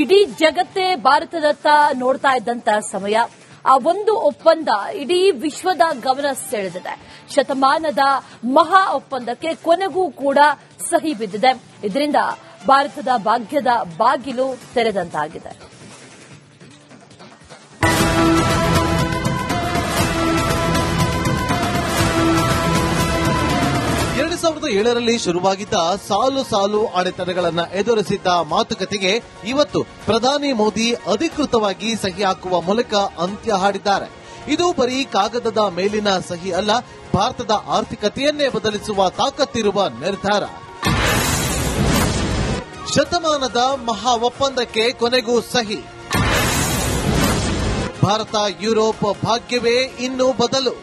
ಇಡೀ ಜಗತ್ತೇ ಭಾರತದತ್ತ ನೋಡ್ತಾ ಇದ್ದಂತ ಸಮಯ ಆ ಒಂದು ಒಪ್ಪಂದ ಇಡೀ ವಿಶ್ವದ ಗಮನ ಸೆಳೆದಿದೆ. ಶತಮಾನದ ಮಹಾ ಒಪ್ಪಂದಕ್ಕೆ ಕೊನೆಗೂ ಕೂಡ ಸಹಿ ಬಿದ್ದಿದೆ. ಇದರಿಂದ ಭಾರತದ ಭಾಗ್ಯದ ಬಾಗಿಲು ತೆರೆದಂತಾಗಿದೆ. 2007ರಲ್ಲಿ ಶುರುವಾಗಿದ್ದ ಸಾಲು ಸಾಲು ಅಡೆತಡೆಗಳನ್ನು ಎದುರಿಸಿದ್ದ ಮಾತುಕತೆಗೆ ಇವತ್ತು ಪ್ರಧಾನಿ ಮೋದಿ ಅಧಿಕೃತವಾಗಿ ಸಹಿ ಹಾಕುವ ಮೂಲಕ ಅಂತ್ಯ ಹಾಡಿದ್ದಾರೆ. ಇದು ಬರೀ ಕಾಗದದ ಮೇಲಿನ ಸಹಿ ಅಲ್ಲ, ಭಾರತದ ಆರ್ಥಿಕತೆಯನ್ನೇ ಬದಲಿಸುವ ತಾಕತ್ತಿರುವ ನಿರ್ಧಾರ. ಶತಮಾನದ ಮಹಾ ಒಪ್ಪಂದಕ್ಕೆ ಕೊನೆಗೂ ಸಹಿ. ಭಾರತ ಯುರೋಪ್ ಭಾಗ್ಯವೇ ಇನ್ನೂ ಬದಲು.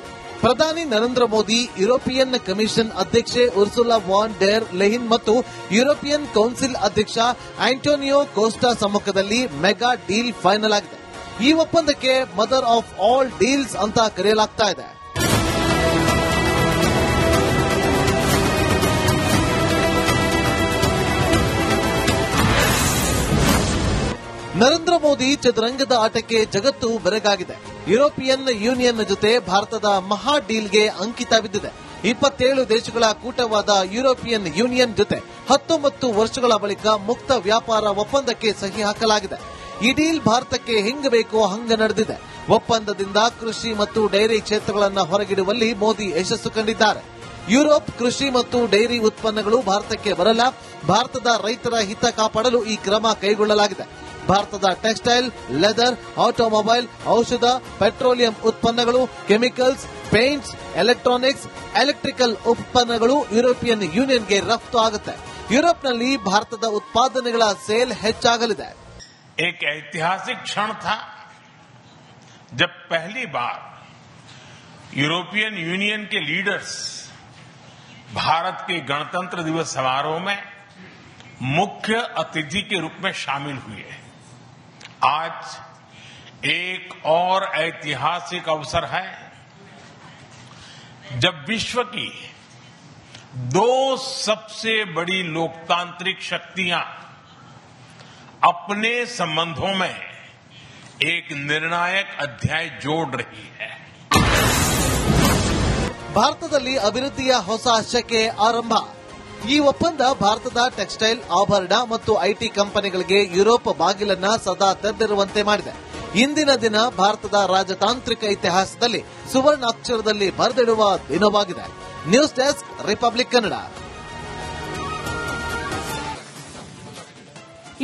ಪ್ರಧಾನಿ ನರೇಂದ್ರ ಮೋದಿ ಯುರೋಪಿಯನ್ ಕಮಿಷನ್ ಅಧ್ಯಕ್ಷೆ ಉರ್ಸುಲಾ ವಾನ್ ಡೆರ್ ಲೆಹಿನ್ ಮತ್ತು ಯುರೋಪಿಯನ್ ಕೌನ್ಸಿಲ್ ಅಧ್ಯಕ್ಷ ಆಂಟೋನಿಯೋ ಕೋಸ್ಟಾ ಸಮ್ಮುಖದಲ್ಲಿ ಮೆಗಾ ಡೀಲ್ ಫೈನಲ್ ಆಗಿದೆ. ಈ ಒಪ್ಪಂದಕ್ಕೆ ಮದರ್ ಆಫ್ ಆಲ್ ಡೀಲ್ಸ್ ಅಂತ ಕರೆಯಲಾಗ್ತಾ ಇದೆ. ನರೇಂದ್ರ ಮೋದಿ ಚದುರಂಗದ ಆಟಕ್ಕೆ ಜಗತ್ತು ಬೆರಗಾಗಿದೆ. ಯುರೋಪಿಯನ್ ಯೂನಿಯನ್ ಜೊತೆ ಭಾರತದ ಮಹಾ ಡೀಲ್ಗೆ ಅಂಕಿತ ಬಿದ್ದಿದೆ. 27 ದೇಶಗಳ ಕೂಟವಾದ ಯುರೋಪಿಯನ್ ಯೂನಿಯನ್ ಜೊತೆ 19 ವರ್ಷಗಳ ಬಳಿಕ ಮುಕ್ತ ವ್ಯಾಪಾರ ಒಪ್ಪಂದಕ್ಕೆ ಸಹಿ ಹಾಕಲಾಗಿದೆ. ಈ ಡೀಲ್ ಭಾರತಕ್ಕೆ ಹೆಂಗ ಬೇಕೋ ಹಂಗ ನಡೆದಿದೆ. ಒಪ್ಪಂದದಿಂದ ಕೃಷಿ ಮತ್ತು ಡೈರಿ ಕ್ಷೇತ್ರಗಳನ್ನು ಹೊರಗಿಡುವಲ್ಲಿ ಮೋದಿ ಯಶಸ್ಸು ಕಂಡಿದ್ದಾರೆ. ಯುರೋಪ್ ಕೃಷಿ ಮತ್ತು ಡೈರಿ ಉತ್ಪನ್ನಗಳು ಭಾರತಕ್ಕೆ ಬರಲ್ಲ. ಭಾರತದ ರೈತರ ಹಿತ ಕಾಪಾಡಲು ಈ ಕ್ರಮ ಕೈಗೊಳ್ಳಲಾಗಿದೆ. ಭಾರತದ ಟೆಕ್ಸ್ಟೈಲ್, ಲೆದರ್, ಆಟೋಮೊಬೈಲ್, ಔಷಧ, ಪೆಟ್ರೋಲಿಯಂ ಉತ್ಪನ್ನಗಳು, ಕೆಮಿಕಲ್ಸ್, ಪೇಂಟ್ಸ್, ಎಲೆಕ್ಟ್ರಾನಿಕ್ಸ್, ಎಲೆಕ್ಟ್ರಿಕಲ್ ಉತ್ಪನ್ನಗಳು ಯುರೋಪಿಯನ್ ಯೂನಿಯನ್ಗೆ ರಫ್ತು ಆಗುತ್ತೆ. ಯುರೋಪ್ನಲ್ಲಿ ಭಾರತದ ಉತ್ಪಾದನೆಗಳ ಸೇಲ್ ಹೆಚ್ಚಾಗಲಿದೆ. एक ऐतिहासिक क्षण था जब पहली बार यूरोपियन यूनियन के लीडर्स भारत के गणतंत्र दिवस समारोह में मुख्य अतिथि के रूप में शामिल हुए. आज एक और ऐतिहासिक अवसर है जब विश्व की 2 सबसे बड़ी लोकतांत्रिक शक्तियां अपने संबंधों में एक निर्णायक अध्याय जोड़ रही है. ಭಾರತದಲ್ಲಿ ಅಭಿವೃದ್ಧಿಯ ಹೊಸ ಶಕೆ ಆರಂಭ. ಈ ಒಪ್ಪಂದ ಭಾರತದ ಟೆಕ್ಸ್ಟೈಲ್, ಆಭರಣ ಮತ್ತು ಐಟಿ ಕಂಪನಿಗಳಿಗೆ ಯುರೋಪ್ ಬಾಗಿಲನ್ನ ಸದಾ ತೆರೆದಿರುವಂತೆ ಮಾಡಿದೆ. ಇಂದಿನ ದಿನ ಭಾರತದ ರಾಜತಾಂತ್ರಿಕ ಇತಿಹಾಸದಲ್ಲಿ ಸುವರ್ಣಾಕ್ಷರದಲ್ಲಿ ಬರೆದಿಡುವ ದಿನವಾಗಿದೆ. News desk, republic Kannada.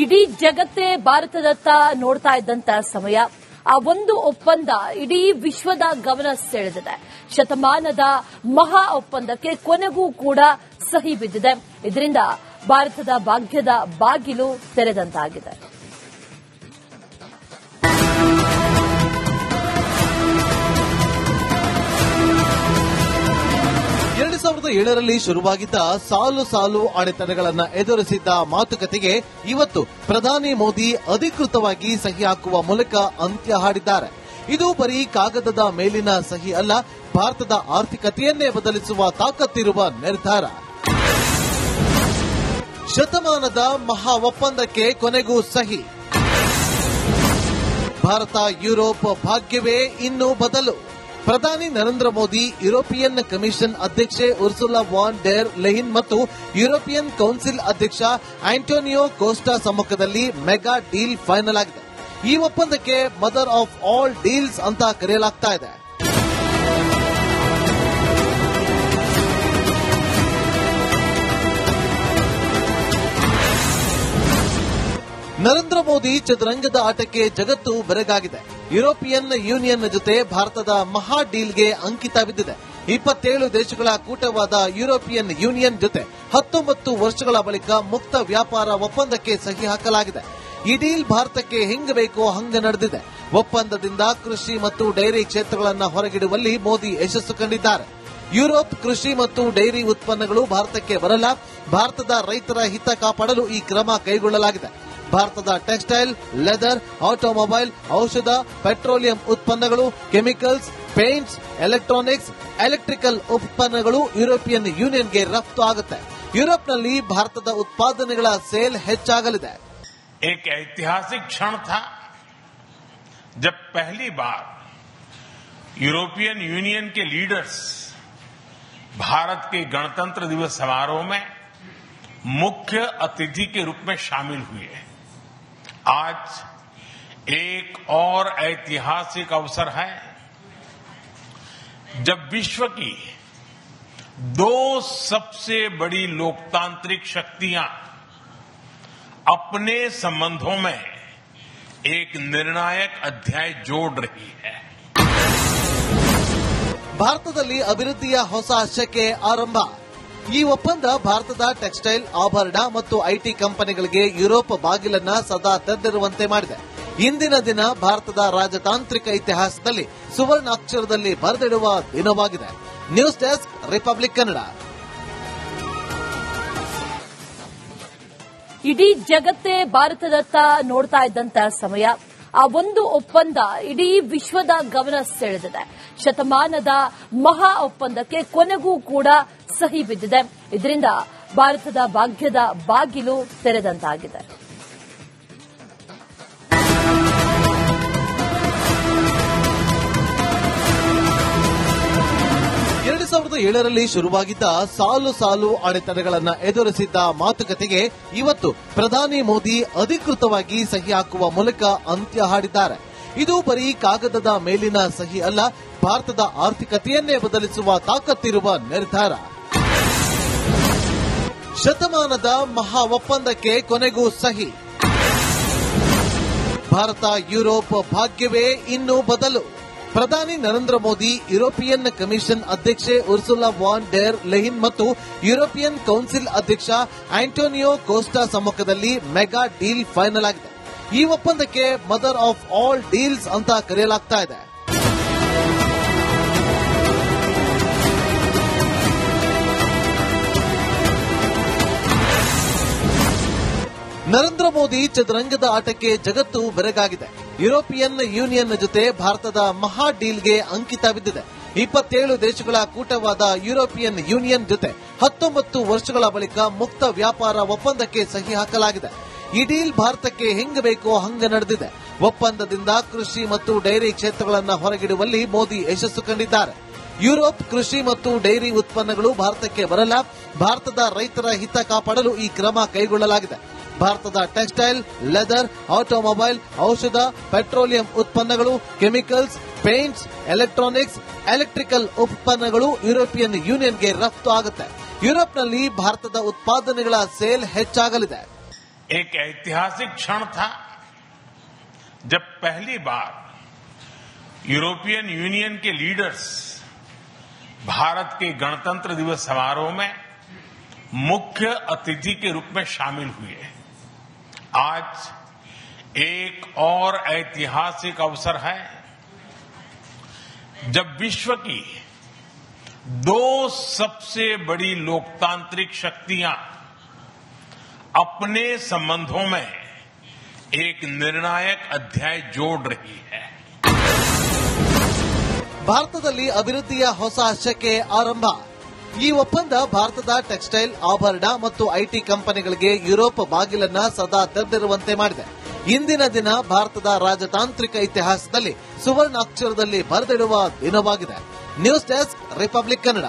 ಇಡೀ ಜಗತ್ತೇ ಭಾರತದತ್ತ ನೋಡ್ತಾ ಇದ್ದಂತ ಸಮಯ ಆ ಒಂದು ಒಪ್ಪಂದ ಇಡೀ ವಿಶ್ವದ ಗಮನ ಸೆಳೆದಿದೆ. ಶತಮಾನದ ಮಹಾ ಒಪ್ಪಂದಕ್ಕೆ ಕೊನೆಗೂ ಕೂಡ ಸಹಿ ಬಿದ್ದಿದೆ. ಇದರಿಂದ ಭಾರತದ ಭಾಗ್ಯದ ಬಾಗಿಲು ತೆರೆದಂತಾಗಿದೆ. 2007ರಲ್ಲಿ ಶುರುವಾಗಿದ್ದ ಸಾಲು ಸಾಲು ಅಡೆತಡೆಗಳನ್ನು ಎದುರಿಸಿದ್ದ ಮಾತುಕತೆಗೆ ಇವತ್ತು ಪ್ರಧಾನಿ ಮೋದಿ ಅಧಿಕೃತವಾಗಿ ಸಹಿ ಹಾಕುವ ಮೂಲಕ ಅಂತ್ಯ ಹಾಡಿದ್ದಾರೆ. ಇದು ಬರೀ ಕಾಗದದ ಮೇಲಿನ ಸಹಿ ಅಲ್ಲ, ಭಾರತದ ಆರ್ಥಿಕತೆಯನ್ನೇ ಬದಲಿಸುವ ತಾಕತ್ತಿರುವ ನಿರ್ಧಾರ. ಶತಮಾನದ ಮಹಾ ಒಪ್ಪಂದಕ್ಕೆ ಕೊನೆಗೂ ಸಹಿ. ಭಾರತ ಯುರೋಪ್ ಭಾಗ್ಯವೇ ಇನ್ನೂ ಬದಲು. ಪ್ರಧಾನಿ ನರೇಂದ್ರ ಮೋದಿ ಯುರೋಪಿಯನ್ ಕಮಿಷನ್ ಅಧ್ಯಕ್ಷೆ ಉರ್ಸುಲಾ ವಾನ್ ಡೆರ್ ಲೆಹಿನ್ ಮತ್ತು ಯುರೋಪಿಯನ್ ಕೌನ್ಸಿಲ್ ಅಧ್ಯಕ್ಷ ಆಂಟೋನಿಯೋ ಕೋಸ್ಟಾ ಸಮ್ಮುಖದಲ್ಲಿ ಮೆಗಾ ಡೀಲ್ ಫೈನಲ್ ಆಗಿದೆ. ಈ ಒಪ್ಪಂದಕ್ಕೆ ಮದರ್ ಆಫ್ ಆಲ್ ಡೀಲ್ಸ್ ಅಂತ ಕರೆಯಲಾಗ್ತಾ ಇದೆ. ನರೇಂದ್ರ ಮೋದಿ ಚದುರಂಗದ ಆಟಕ್ಕೆ ಜಗತ್ತು ಬೆರಗಾಗಿದೆ. ಯುರೋಪಿಯನ್ ಯೂನಿಯನ್ ಜೊತೆ ಭಾರತದ ಮಹಾ ಡೀಲ್ಗೆ ಅಂಕಿತ ಬಿದ್ದಿದೆ. 27 ದೇಶಗಳ ಕೂಟವಾದ ಯುರೋಪಿಯನ್ ಯೂನಿಯನ್ ಜೊತೆ 19 ವರ್ಷಗಳ ಬಳಿಕ ಮುಕ್ತ ವ್ಯಾಪಾರ ಒಪ್ಪಂದಕ್ಕೆ ಸಹಿ ಹಾಕಲಾಗಿದೆ. ಈ ಡೀಲ್ ಭಾರತಕ್ಕೆ ಹೆಂಗ ಬೇಕೋ ಹಂಗ ನಡೆದಿದೆ. ಒಪ್ಪಂದದಿಂದ ಕೃಷಿ ಮತ್ತು ಡೈರಿ ಕ್ಷೇತ್ರಗಳನ್ನು ಹೊರಗಿಡುವಲ್ಲಿ ಮೋದಿ ಯಶಸ್ಸು ಕಂಡಿದ್ದಾರೆ. ಯುರೋಪ್ ಕೃಷಿ ಮತ್ತು ಡೈರಿ ಉತ್ಪನ್ನಗಳು ಭಾರತಕ್ಕೆ ಬರಲ್ಲ. ಭಾರತದ ರೈತರ ಹಿತ ಕಾಪಾಡಲು ಈ ಕ್ರಮ ಕೈಗೊಳ್ಳಲಾಗಿದೆ. ಭಾರತದ ಟೆಕ್ಸ್ಟೈಲ್, ಲೆದರ್, ಆಟೋಮೊಬೈಲ್, ಔಷಧ, ಪೆಟ್ರೋಲಿಯಂ ಉತ್ಪನ್ನಗಳು, ಕೆಮಿಕಲ್ಸ್, ಪೇಂಟ್ಸ್, ಎಲೆಕ್ಟ್ರಾನಿಕ್ಸ್, ಎಲೆಕ್ಟ್ರಿಕಲ್ ಉತ್ಪನ್ನಗಳು ಯುರೋಪಿಯನ್ ಯೂನಿಯನ್ಗೆ ರಫ್ತು ಆಗುತ್ತೆ. ಯುರೋಪ್ನಲ್ಲಿ ಭಾರತದ ಉತ್ಪಾದನೆಗಳ ಸೇಲ್ ಹೆಚ್ಚಾಗಲಿದೆ. एक ऐतिहासिक क्षण था जब पहली बार यूरोपियन यूनियन के लीडर्स भारत के गणतंत्र दिवस समारोह में मुख्य अतिथि के रूप में शामिल हुए। आज एक और ऐतिहासिक अवसर है जब विश्व की दो सबसे बड़ी लोकतांत्रिक शक्तियां अपने संबंधों में एक निर्णायक अध्याय जोड़ रही है। ಭಾರತದಲ್ಲಿ ಅಭಿವೃದ್ಧಿಯ ಹೊಸ ಶಕೆ ಆರಂಭ. ಈ ಒಪ್ಪಂದ ಭಾರತದ ಟೆಕ್ಸ್ಟೈಲ್, ಆಭರಣ ಮತ್ತು ಐಟಿ ಕಂಪನಿಗಳಿಗೆ ಯುರೋಪ್ ಬಾಗಿಲನ್ನ ಸದಾ ತೆರೆದಿರುವಂತೆ ಮಾಡಿದೆ. ಇಂದಿನ ದಿನ ಭಾರತದ ರಾಜತಾಂತ್ರಿಕ ಇತಿಹಾಸದಲ್ಲಿ ಸುವರ್ಣಾಕ್ಷರದಲ್ಲಿ ಬರೆದಿಡುವ ದಿನವಾಗಿದೆ. News desk, republic Kannada. ಇಡೀ ಜಗತ್ತೇ ಭಾರತದತ್ತ ನೋಡ್ತಾ ಇದ್ದಂತ ಸಮಯ, ಆ ಒಂದು ಒಪ್ಪಂದ ಇಡೀ ವಿಶ್ವದ ಗಮನ ಸೆಳೆದಿದೆ. ಶತಮಾನದ ಮಹಾ ಒಪ್ಪಂದಕ್ಕೆ ಕೊನೆಗೂ ಕೂಡ ಸಹಿ ಬಿದ್ದಿದೆ. ಇದರಿಂದ ಭಾರತದ ಭಾಗ್ಯದ ಬಾಗಿಲು ತೆರೆದಂತಾಗಿದೆ. 2007ರಲ್ಲಿ ಶುರುವಾಗಿದ್ದ ಸಾಲು ಸಾಲು ಅಡೆತಡೆಗಳನ್ನು ಎದುರಿಸಿದ್ದ ಮಾತುಕತೆಗೆ ಇವತ್ತು ಪ್ರಧಾನಿ ಮೋದಿ ಅಧಿಕೃತವಾಗಿ ಸಹಿ ಹಾಕುವ ಮೂಲಕ ಅಂತ್ಯ ಹಾಡಿದ್ದಾರೆ. ಇದು ಬರೀ ಕಾಗದದ ಮೇಲಿನ ಸಹಿ ಅಲ್ಲ, ಭಾರತದ ಆರ್ಥಿಕತೆಯನ್ನೇ ಬದಲಿಸುವ ತಾಕತ್ತಿರುವ ನಿರ್ಧಾರ. ಶತಮಾನದ ಮಹಾ ಒಪ್ಪಂದಕ್ಕೆ ಕೊನೆಗೂ ಸಹಿ. ಭಾರತ ಯುರೋಪ್ ಭಾಗ್ಯವೇ ಇನ್ನೂ ಬದಲು. ಪ್ರಧಾನಿ ನರೇಂದ್ರ ಮೋದಿ ಯುರೋಪಿಯನ್ ಕಮಿಷನ್ ಅಧ್ಯಕ್ಷೆ ಉರ್ಸುಲಾ ವಾನ್ ಡೆರ್ ಲೆಹಿನ್ ಮತ್ತು ಯುರೋಪಿಯನ್ ಕೌನ್ಸಿಲ್ ಅಧ್ಯಕ್ಷ ಆಂಟೋನಿಯೋ ಕೋಸ್ಟಾ ಸಮ್ಮುಖದಲ್ಲಿ ಮೆಗಾ ಡೀಲ್ ಫೈನಲ್ ಆಗಿದೆ. ಈ ಒಪ್ಪಂದಕ್ಕೆ ಮದರ್ ಆಫ್ ಆಲ್ ಡೀಲ್ಸ್ ಅಂತ ಕರೆಯಲಾಗ್ತಾ ಇದೆ. ನರೇಂದ್ರ ಮೋದಿ ಚದುರಂಗದ ಆಟಕ್ಕೆ ಜಗತ್ತು ಬೆರಗಾಗಿದೆ. ಯುರೋಪಿಯನ್ ಯೂನಿಯನ್ ಜೊತೆ ಭಾರತದ ಮಹಾ ಡೀಲ್ಗೆ ಅಂಕಿತ ಬಿದ್ದಿದೆ. 27 ದೇಶಗಳ ಕೂಟವಾದ ಯುರೋಪಿಯನ್ ಯೂನಿಯನ್ ಜೊತೆ 19 ವರ್ಷಗಳ ಬಳಿಕ ಮುಕ್ತ ವ್ಯಾಪಾರ ಒಪ್ಪಂದಕ್ಕೆ ಸಹಿ ಹಾಕಲಾಗಿದೆ. ಈ ಡೀಲ್ ಭಾರತಕ್ಕೆ ಹೆಂಗ ಬೇಕೋ ಹಂಗ ನಡೆದಿದೆ. ಒಪ್ಪಂದದಿಂದ ಕೃಷಿ ಮತ್ತು ಡೈರಿ ಕ್ಷೇತ್ರಗಳನ್ನು ಹೊರಗಿಡುವಲ್ಲಿ ಮೋದಿ ಯಶಸ್ಸು ಕಂಡಿದ್ದಾರೆ. ಯುರೋಪ್ ಕೃಷಿ ಮತ್ತು ಡೈರಿ ಉತ್ಪನ್ನಗಳು ಭಾರತಕ್ಕೆ ಬರಲ್ಲ. ಭಾರತದ ರೈತರ ಹಿತ ಕಾಪಾಡಲು ಈ ಕ್ರಮ ಕೈಗೊಳ್ಳಲಾಗಿದೆ. ಭಾರತದ ಟೆಕ್ಸ್ಟೈಲ್, ಲೆದರ್, ಆಟೋಮೊಬೈಲ್, ಔಷಧ, ಪೆಟ್ರೋಲಿಯಂ ಉತ್ಪನ್ನಗಳು, ಕೆಮಿಕಲ್ಸ್, ಪೇಂಟ್ಸ್, ಎಲೆಕ್ಟ್ರಾನಿಕ್ಸ್, ಎಲೆಕ್ಟ್ರಿಕಲ್ ಉತ್ಪನ್ನಗಳು ಯುರೋಪಿಯನ್ ಯೂನಿಯನ್ಗೆ ರಫ್ತು ಆಗುತ್ತೆ. ಯುರೋಪ್ನಲ್ಲಿ ಭಾರತದ ಉತ್ಪಾದನೆಗಳ ಸೇಲ್ ಹೆಚ್ಚಾಗಲಿದೆ. एक ऐतिहासिक क्षण था जब पहली बार यूरोपियन यूनियन के लीडर्स भारत के गणतंत्र दिवस समारोह में मुख्य अतिथि के रूप में शामिल हुए. आज एक और ऐतिहासिक अवसर है जब विश्व की दो सबसे बड़ी लोकतांत्रिक शक्तियां अपने संबंधों में एक निर्णायक अध्याय जोड़ रही है. ಭಾರತದಲ್ಲಿ ಅಭಿವೃದ್ಧಿಯ ಹೊಸ ಶಕೆ ಆರಂಭ. ಈ ಒಪ್ಪಂದ ಭಾರತದ ಟೆಕ್ಸ್ಟೈಲ್, ಆಭರಣ ಮತ್ತು ಐಟಿ ಕಂಪನಿಗಳಿಗೆ ಯುರೋಪ್ ಬಾಗಿಲನ್ನ ಸದಾ ತೆರೆದಿರುವಂತೆ ಮಾಡಿದೆ. ಇಂದಿನ ದಿನ ಭಾರತದ ರಾಜತಾಂತ್ರಿಕ ಇತಿಹಾಸದಲ್ಲಿ ಸುವರ್ಣಾಕ್ಷರದಲ್ಲಿ ಬರೆದಿಡುವ ದಿನವಾಗಿದೆ. News desk, republic Kannada.